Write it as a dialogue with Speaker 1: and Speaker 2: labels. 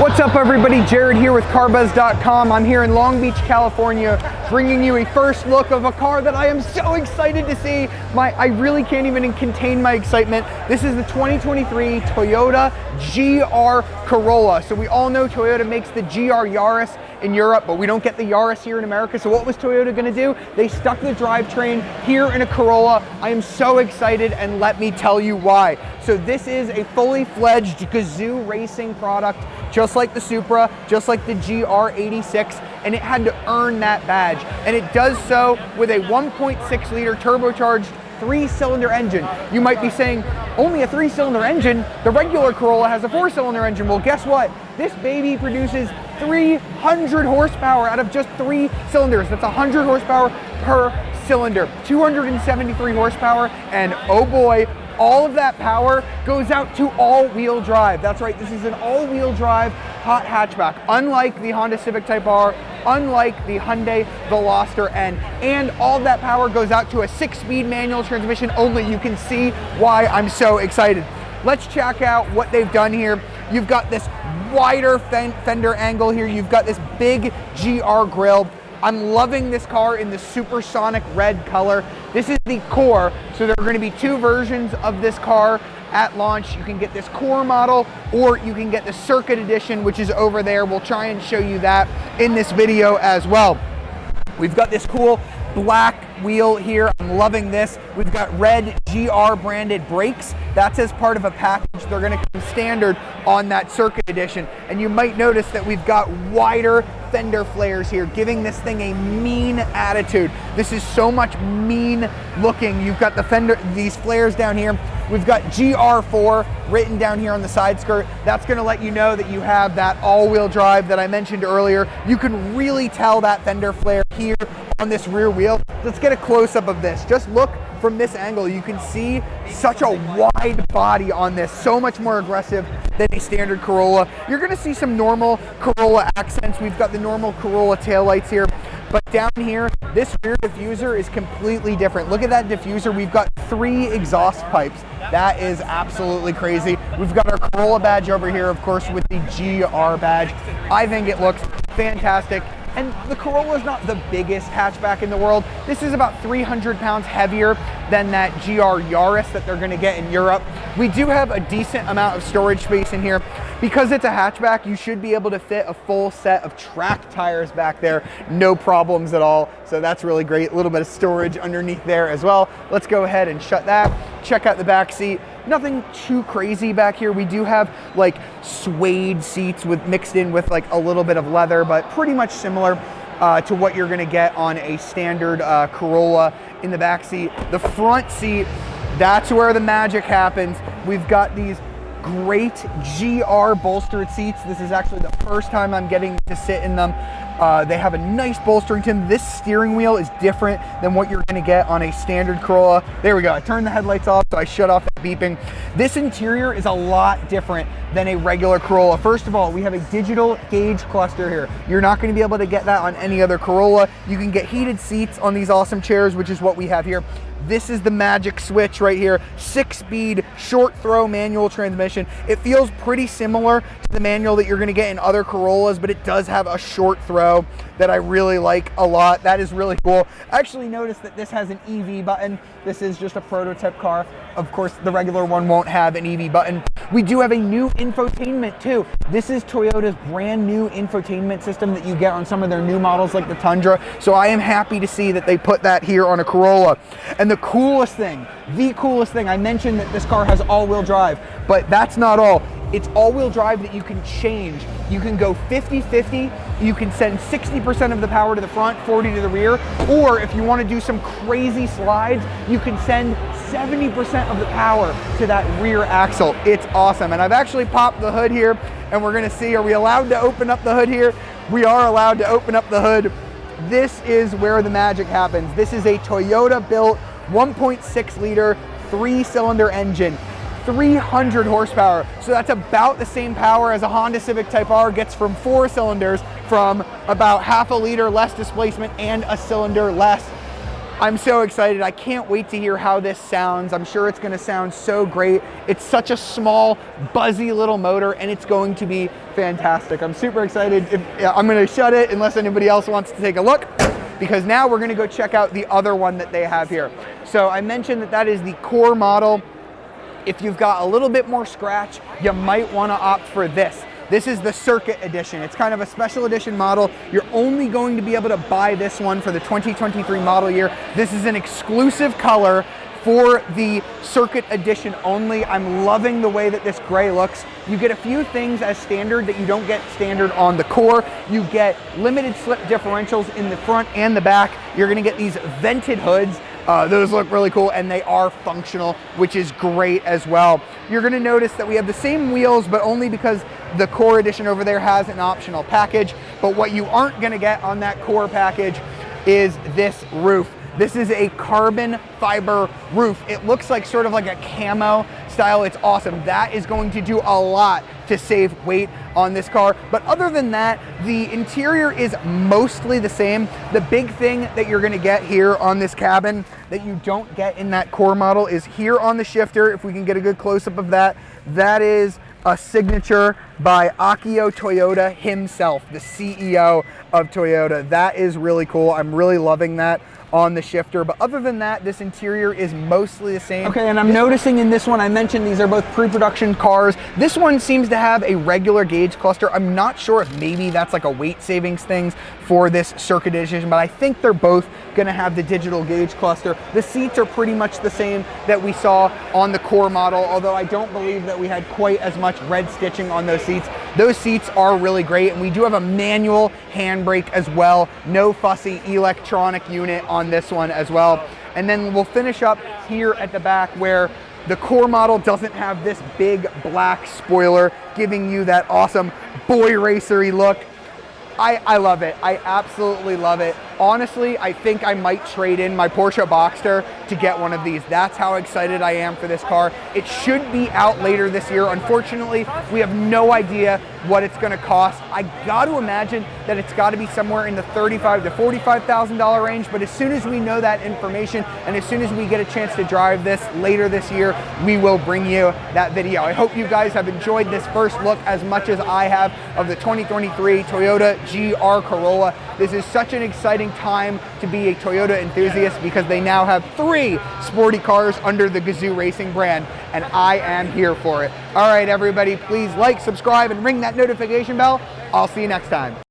Speaker 1: What's up everybody, Jared here with CarBuzz.com. I'm here in Long Beach, California, bringing you a first look of a car that I am so excited to see. I really can't even contain my excitement. This is the 2023 Toyota GR Corolla. So we all know Toyota makes the GR Yaris in Europe, but we don't get the Yaris here in America. So what was Toyota gonna do? They stuck the drivetrain here in a Corolla. I am so excited, and let me tell you why. So this is a fully fledged Gazoo racing product, just like the Supra, just like the GR86, and it had to earn that badge. And it does so with a 1.6 liter turbocharged 3-cylinder engine. You might be saying, only a 3-cylinder engine? The regular Corolla has a 4-cylinder engine. Well, guess what? This baby produces 300 horsepower out of just 3 cylinders. That's 100 horsepower per cylinder, 273 horsepower, and oh boy, all of that power goes out to all-wheel drive. That's right, this is an all-wheel drive hot hatchback, unlike the Honda Civic Type R, unlike the Hyundai Veloster N, and all of that power goes out to a 6-speed manual transmission only. You can see why I'm so excited. Let's check out what they've done here. You've got this wider fender angle here. You've got this big GR grille. I'm loving this car in the supersonic red color. This is the Core, so there are going to be 2 versions of this car at launch. You can get this Core model, or you can get the Circuit Edition, which is over there. We'll try and show you that in this video as well. We've got this cool black wheel here. I'm loving this. We've got red GR branded brakes. That's as part of a package. They're going to come standard on that Circuit Edition. And you might notice that we've got wider fender flares here, giving this thing a mean attitude. This is so much mean looking. You've got the fender, these flares down here. We've got GR4 written down here on the side skirt. That's going to let you know that you have that all-wheel drive that I mentioned earlier. You can really tell that fender flare here on this rear wheel. Let's get a close-up of this. Just look from this angle. You can see such a wide body on this, so much more aggressive than a standard Corolla. You're going to see some normal Corolla accents. We've got the normal Corolla taillights here, but down here, this rear diffuser is completely different. Look at that diffuser. We've got 3 exhaust pipes. That is absolutely crazy. We've got our Corolla badge over here, of course, with the GR badge. I think it looks fantastic. And the Corolla is not the biggest hatchback in the world. This is about 300 pounds heavier than that GR Yaris that they're gonna get in Europe. We do have a decent amount of storage space in here. Because it's a hatchback, you should be able to fit a full set of track tires back there, no problems at all. So that's really great. A little bit of storage underneath there as well. Let's go ahead and shut that. Check out the back seat. Nothing too crazy back here. We do have like suede seats with mixed in with like a little bit of leather, but pretty much similar to what you're gonna get on a standard Corolla in the back seat. The front seat, that's where the magic happens. We've got these great GR bolstered seats. This is actually the first time I'm getting to sit in them. They have a nice bolstering to them. This steering wheel is different than what you're gonna get on a standard Corolla. There we go, I turned the headlights off, so I shut off that beeping. This interior is a lot different than a regular Corolla. First of all, we have a digital gauge cluster here. You're not gonna be able to get that on any other Corolla. You can get heated seats on these awesome chairs, which is what we have here. This is the magic switch right here. 6-speed, short throw manual transmission. It feels pretty similar to the manual that you're gonna get in other Corollas, but it does have a short throw that I really like a lot. That is really cool. I actually noticed that this has an EV button. This is just a prototype car. Of course, the regular one won't have an EV button. We do have a new infotainment too. This is Toyota's brand new infotainment system that you get on some of their new models like the Tundra. So I am happy to see that they put that here on a Corolla. And the coolest thing, I mentioned that this car has all-wheel drive, but that's not all. It's all-wheel drive that you can change. You can go 50-50, you can send 60% of the power to the front, 40 to the rear, or if you want to do some crazy slides, you can send 70% of the power to that rear axle. It's awesome. And I've actually popped the hood here, and we're gonna see, are we allowed to open up the hood here? We are allowed to open up the hood. This is where the magic happens. This is a Toyota-built 1.6 liter 3-cylinder engine. 300 horsepower. So that's about the same power as a Honda Civic Type R gets from 4 cylinders, from about half a liter less displacement and a cylinder less. I'm so excited. I can't wait to hear how this sounds. I'm sure it's gonna sound so great. It's such a small, buzzy little motor, and it's going to be fantastic. I'm super excited. I'm gonna shut it unless anybody else wants to take a look, because now we're gonna go check out the other one that they have here. So I mentioned that that is the core model. If you've got a little bit more scratch, you might wanna opt for this. This is the Circuit Edition. It's kind of a special edition model. You're only going to be able to buy this one for the 2023 model year. This is an exclusive color for the Circuit Edition only. I'm loving the way that this gray looks. You get a few things as standard that you don't get standard on the core. You get limited slip differentials in the front and the back. You're gonna get these vented hoods. Those look really cool, and they are functional, which is great as well. You're gonna notice that we have the same wheels, but only because the Core Edition over there has an optional package. But what you aren't gonna get on that Core package is this roof. This is a carbon fiber roof. It looks like sort of like a camo style. It's awesome. That is going to do a lot to save weight on this car. But other than that, the interior is mostly the same. The big thing that you're gonna get here on this cabin that you don't get in that Core model is here on the shifter. If we can get a good close-up of that, that is a signature by Akio Toyoda himself, the CEO of Toyota. That is really cool. I'm really loving that on the shifter. But other than that, this interior is mostly the same. Okay, and I'm noticing in this one, I mentioned these are both pre-production cars. This one seems to have a regular gauge cluster. I'm not sure if maybe that's like a weight savings thing for this Circuit Edition, but I think they're both gonna have the digital gauge cluster. The seats are pretty much the same that we saw on the Core model, although I don't believe that we had quite as much red stitching on those seats. Those seats are really great, and we do have a manual handbrake as well. No fussy electronic unit on this one as well. And then we'll finish up here at the back where the Core model doesn't have this big black spoiler giving you that awesome boy racer-y look. I love it. I absolutely love it. Honestly, I think I might trade in my Porsche Boxster to get one of these. That's how excited I am for this car. It should be out later this year. Unfortunately, we have no idea what it's gonna cost. I gotta imagine that it's gotta be somewhere in the $35,000 to $45,000 range, but as soon as we know that information and as soon as we get a chance to drive this later this year, we will bring you that video. I hope you guys have enjoyed this first look as much as I have of the 2023 Toyota GR Corolla. This is such an exciting time to be a Toyota enthusiast because they now have 3 sporty cars under the Gazoo Racing brand, and I am here for it. All right, everybody, please like, subscribe, and ring that notification bell. I'll see you next time.